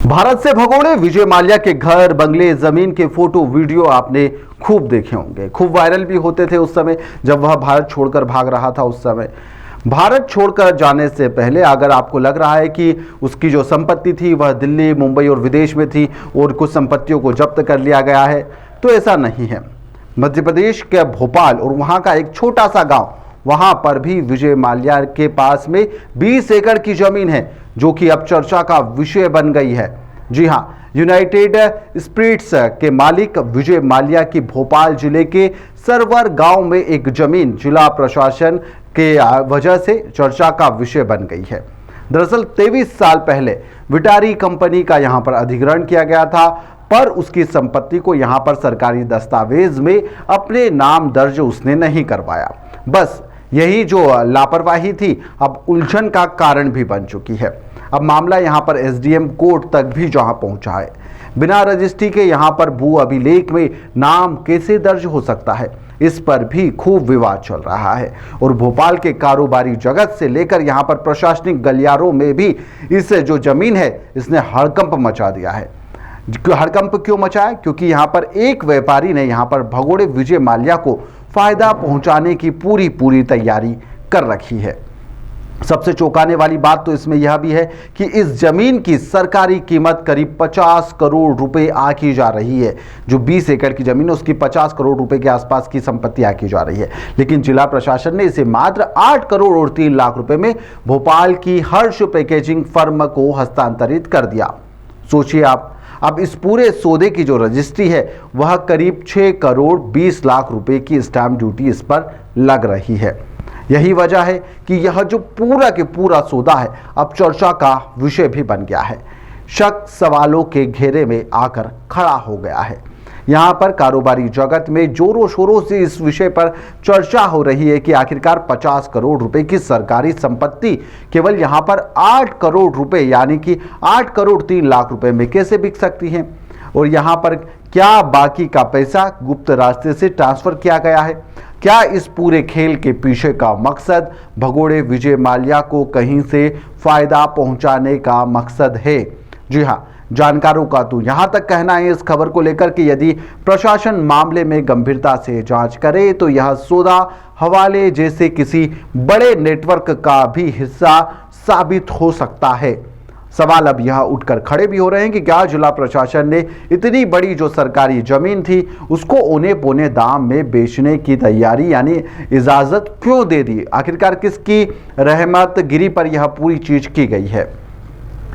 भारत से भगोड़े विजय माल्या के घर, बंगले, जमीन के फोटो वीडियो आपने खूब देखे होंगे। खूब वायरल भी होते थे उस समय जब वह भारत छोड़कर भाग रहा था। उस समय भारत छोड़कर जाने से पहले अगर आपको लग रहा है कि उसकी जो संपत्ति थी वह दिल्ली, मुंबई और विदेश में थी और कुछ संपत्तियों को जब्त कर लिया गया है, तो ऐसा नहीं है। मध्य प्रदेश के भोपाल और वहां का एक छोटा सा गांव, वहां पर भी विजय माल्या के पास में 20 एकड़ की जमीन है, जो कि अब चर्चा का विषय बन गई है। जी हां, यूनाइटेड स्पिरिट्स के मालिक विजय माल्या की भोपाल जिले के सरवर गांव में एक जमीन जिला प्रशासन के वजह से चर्चा का विषय बन गई है। दरअसल 23 साल पहले विटारी कंपनी का यहां पर अधिग्रहण किया गया था, पर उसकी संपत्ति को यहां पर सरकारी दस्तावेज में अपने नाम दर्ज उसने नहीं करवाया। बस यही जो लापरवाही थी अब उलझन का कारण भी बन चुकी है। अब मामला यहां पर एसडीएम कोर्ट तक भी जहां पहुंचा है। बिना रजिस्ट्री के यहां पर भू अभिलेख में नाम कैसे दर्ज हो सकता है, इस पर भी खूब विवाद चल रहा है। और भोपाल के कारोबारी जगत से लेकर यहां पर प्रशासनिक गलियारों में भी इस जो जमीन है इसने हड़कंप मचा दिया है। हड़कंप क्यों मचाया? क्योंकि यहां पर एक व्यापारी ने यहां पर भगोड़े विजय माल्या को फायदा पहुंचाने की पूरी तैयारी कर रखी है। सबसे चौंकाने वाली बात तो इसमें यह भी है कि इस जमीन की सरकारी कीमत करीब 50 करोड़ रुपए आकी जा रही है। जो 20 एकड़ की जमीन है उसकी 50 करोड़ रुपए के आसपास की संपत्ति आकी जा रही है, लेकिन जिला प्रशासन ने इसे मात्र 8 करोड़ और 3 लाख रुपए में भोपाल की हर्ष पैकेजिंग फर्म को हस्तांतरित कर दिया। सोचिए आप, अब इस पूरे सौदे की जो रजिस्ट्री है वह करीब 6 करोड़ 20 लाख रुपए की स्टैंप ड्यूटी इस पर लग रही है। यही वजह है कि यह जो पूरा के पूरा सौदा है अब चर्चा का विषय भी बन गया है। शक सवालों के घेरे में आकर खड़ा हो गया है। यहाँ पर कारोबारी जगत में जोरों शोरों से इस विषय पर चर्चा हो रही है कि आखिरकार 50 करोड़ रुपए की सरकारी संपत्ति केवल यहाँ पर 8 करोड़ रुपए यानी कि 8 करोड़ 3 लाख रुपए में कैसे बिक सकती है, और यहाँ पर क्या बाकी का पैसा गुप्त रास्ते से ट्रांसफर किया गया है? क्या इस पूरे खेल के पीछे का मकसद भगोड़े विजय माल्या को कहीं से फायदा पहुंचाने का मकसद है? जी हां, जानकारों का तो यहां तक कहना है इस खबर को लेकर कि यदि प्रशासन मामले में गंभीरता से जांच करे तो यह सौदा हवाले जैसे किसी बड़े नेटवर्क का भी हिस्सा साबित हो सकता है। सवाल अब यह उठकर खड़े भी हो रहे हैं कि क्या जिला प्रशासन ने इतनी बड़ी जो सरकारी जमीन थी उसको औने पौने दाम में बेचने की तैयारी यानी इजाजत क्यों दे दी? आखिरकार किसकी रहमत गिरी पर यह पूरी चीज की गई है?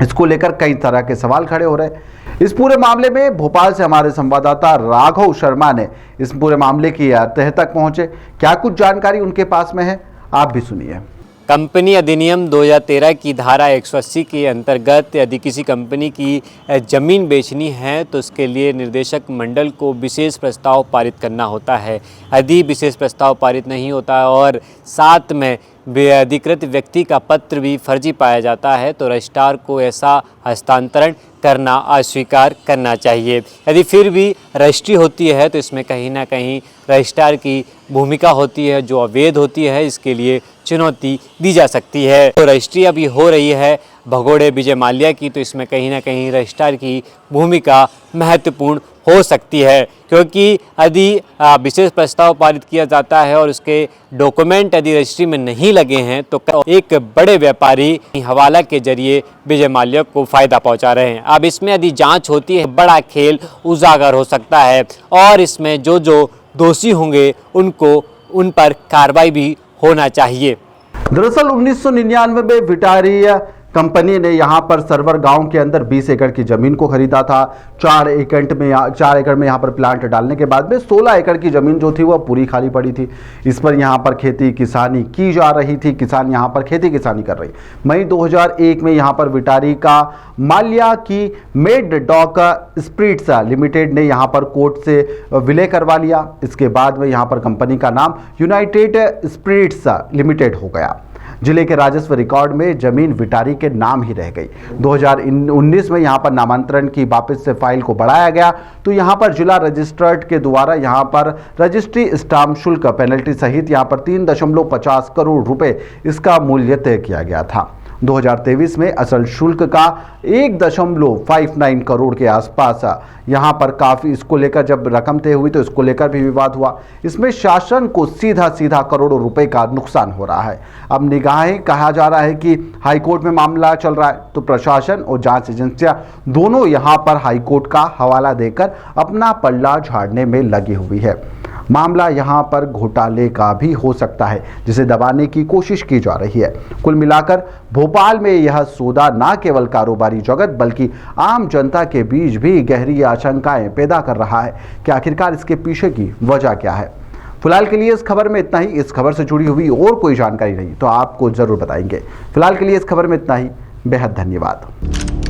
इसको लेकर कई तरह के सवाल खड़े हो रहे हैं। इस पूरे मामले में भोपाल से हमारे संवाददाता राघव शर्मा ने इस पूरे मामले की तह तक पहुंचे। क्या कुछ जानकारी उनके पास में है, आप भी सुनिए। कंपनी अधिनियम 2013 की धारा 180 के अंतर्गत यदि किसी कंपनी की ज़मीन बेचनी है तो उसके लिए निदेशक मंडल को विशेष प्रस्ताव पारित करना होता है। यदि विशेष प्रस्ताव पारित नहीं होता है और साथ में अधिकृत व्यक्ति का पत्र भी फर्जी पाया जाता है तो रजिस्ट्रार को ऐसा हस्तांतरण करना अस्वीकार करना चाहिए। यदि फिर भी रजिस्ट्री होती है तो इसमें कहीं ना कहीं रजिस्ट्रार की भूमिका होती है जो अवैध होती है, इसके लिए चुनौती दी जा सकती है। तो रजिस्ट्री अभी हो रही है भगोड़े विजय माल्या की, तो इसमें कहीं ना कहीं रजिस्ट्रार की भूमिका महत्वपूर्ण हो सकती है, क्योंकि यदि विशेष प्रस्ताव पारित किया जाता है और उसके डॉक्यूमेंट यदि रजिस्ट्री में नहीं लगे हैं तो एक बड़े व्यापारी हवाला के जरिए विजय माल्या को फायदा पहुंचा रहे हैं। अब इसमें यदि जांच होती है बड़ा खेल उजागर हो सकता है और इसमें जो दोषी होंगे उन पर कार्रवाई भी होना चाहिए। दरअसल 1999 में विटारी कंपनी ने यहां पर सरवर गांव के अंदर 20 एकड़ की जमीन को खरीदा था। 4 एकड़ में यहां पर प्लांट डालने के बाद में 16 एकड़ की जमीन जो थी वह पूरी खाली पड़ी थी। इस पर यहां पर खेती किसानी की जा रही थी, किसान यहां पर खेती किसानी कर रही। मई 2001 में यहां पर विटारी का माल्या की मेड डॉक स्पिरिट्स लिमिटेड ने यहां पर कोर्ट से विलय करवा लिया। इसके बाद में यहां पर कंपनी का नाम यूनाइटेड स्पिरिट्स लिमिटेड हो गया। जिले के राजस्व रिकॉर्ड में जमीन विटारी के नाम ही रह गई। 2019 में यहां पर नामांतरण की वापस से फाइल को बढ़ाया गया तो यहां पर जिला रजिस्ट्रार के द्वारा यहां पर रजिस्ट्री स्टाम्प शुल्क पेनल्टी सहित यहां पर 3.50 करोड़ रुपए इसका मूल्य तय किया गया था। 2023 में असल शुल्क का 1.59 करोड़ के आसपास यहाँ पर काफ़ी इसको लेकर जब रकम तय हुई तो इसको लेकर भी विवाद हुआ। इसमें शासन को सीधा सीधा करोड़ों रुपए का नुकसान हो रहा है। अब निगाहें कहा जा रहा है कि हाईकोर्ट में मामला चल रहा है, तो प्रशासन और जांच एजेंसियां दोनों यहाँ पर हाईकोर्ट का हवाला देकर अपना पल्ला झाड़ने में लगी हुई है। मामला यहां पर घोटाले का भी हो सकता है, जिसे दबाने की कोशिश की जा रही है। कुल मिलाकर भोपाल में यह सौदा न केवल कारोबारी जगत बल्कि आम जनता के बीच भी गहरी आशंकाएं पैदा कर रहा है कि आखिरकार इसके पीछे की वजह क्या है। फिलहाल के लिए इस खबर में इतना ही। इस खबर से जुड़ी हुई और कोई जानकारी रही तो आपको जरूर बताएंगे। फिलहाल के लिए इस खबर में इतना ही। बेहद धन्यवाद।